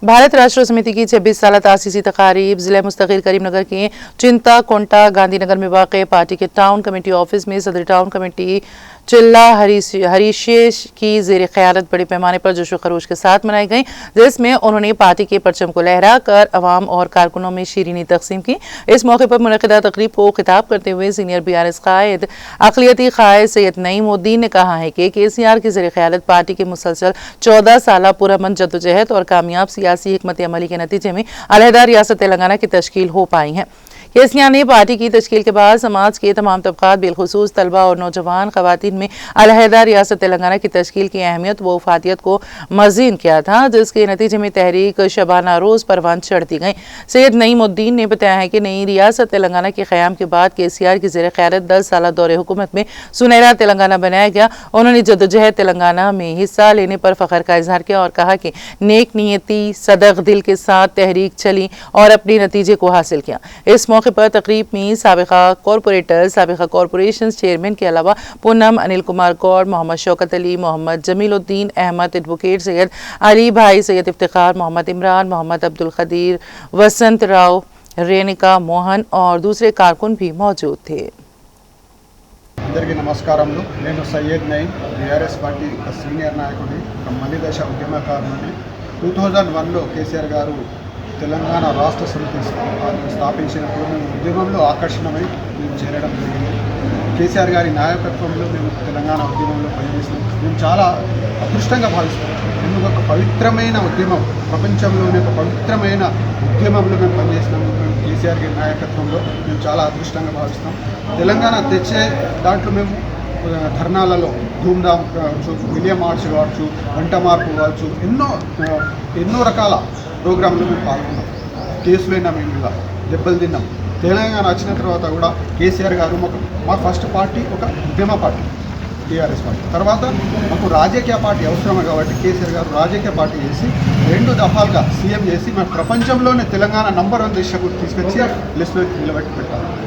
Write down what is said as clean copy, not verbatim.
भारत राष्ट्र समिति की 26 साल तासीसी तकारीब जिला मुस्तकिल करीमनगर के चिंता कोंटा गांधीनगर में वाक़ पार्टी के टाउन कमेटी ऑफिस में सदर टाउन कमेटी चिल्ला हरीशेश की ज़ेर क़यादत बड़े पैमाने पर जोश व खरोश के साथ मनाई गई, जिसमें उन्होंने पार्टी के परचम को लहरा कर अवाम और कारकुनों में शीरीनी तकसीम की। इस मौके पर मुनक़िदा तकरीब को खिताब करते हुए सीनियर BRS कायद अक़लियती क़ायद सैयद नईमुद्दीन ने कहा है कि KCR की ज़ेर क़यादत पार्टी के मुसलसल 14 साल पुरअमन जद्दोजहद और कामयाब सियासी हिकमत अमली के नतीजे में अलहदा रियासत तेलंगाना की तश्कील हो पाई है। KCR ने पार्टी की तश्कील के बाद समाज के तमाम तबक़ात बिलखुसूस तलबा और नौजवान ख़वातीन में अलहदा रियासत तेलंगाना की तश्कील की अहमियत व उफ़ादियत को मज़ीन किया था, जिसके नतीजे में तहरीक शबाना रोज़ परवान चढ़ती गई। सैयद नईमुद्दीन ने बताया है कि नई रियासत तेलंगाना के क़याम के बाद KCR की ज़ेर क़यादत 10 साल दौरे हुकूमत में सुनहरा तेलंगाना बनाया गया। उन्होंने जद्दोजहद तेलंगाना में हिस्सा लेने पर फ़ख्र का इजहार किया और कहा कि नेक नीयती सदक़ दिल के साथ तहरीक चली और अपने नतीजे को हासिल किया। इस मौके पर तकरीब में साबिक़ा कॉरपोरेटर, साबिक़ा कॉरपोरेशन चेयरमैन के अलावा पूनम, अनिल कुमार गौड़, मोहम्मद शौकत अली, मोहम्मद जमीलुद्दीन अहमद, एडवोकेट सैयद अली भाई, सैयद इफ्तिखार, मोहम्मद इमरान, मोहम्मद अब्दुल क़दीर, वसंत राव, रेणिका मोहन और दूसरे कारकुन भी मौजूद थे। అందరికీ నమస్కారములు। నేను Syed Naeem, BRS party senior నాయకుడిని, మలిదశ ఉద్యమకారుని। 2001లో KCR గారు తెలంగాణ రాష్ట్ర సమితి స్థాపించినప్పుడు మేము ఉద్యమంలో ఆకర్షణమై మేము చేరడం జరిగింది. KCR గారి నాయకత్వంలో మేము తెలంగాణ ఉద్యమంలో పనిచేసినాం. మేము చాలా అదృష్టంగా భావిస్తాం. ఎందుకు ఒక పవిత్రమైన ఉద్యమం, ప్రపంచంలోనే ఒక పవిత్రమైన ఉద్యమంలో మేము పనిచేసినాం. KCR గారి నాయకత్వంలో మేము చాలా అదృష్టంగా భావిస్తాం. తెలంగాణ తెచ్చే దాంట్లో మేము ధర్నాలలో ధూమ్ధామ్ కావచ్చు, విలియం ఆర్ట్స్ కావచ్చు, వంట మార్పు కావచ్చు, ఎన్నో రకాల ప్రోగ్రాంలో మేము పాల్గొన్నాం. కేసులైనా మేము ఇలా దెబ్బలు తిన్నాం. తెలంగాణ వచ్చిన తర్వాత కూడా KCR గారు మా ఫస్ట్ పార్టీ ఒక ఉద్యమ పార్టీ TRS పార్టీ. తర్వాత మాకు రాజకీయ పార్టీ అవసరమే కాబట్టి KCR గారు రాజకీయ పార్టీ చేసి 2 దఫాలుగా CM చేసి మన ప్రపంచంలోనే తెలంగాణ నంబర్ 1 దిశకు తీసుకొచ్చి లిస్టులో నిలబెట్టి పెట్టారు.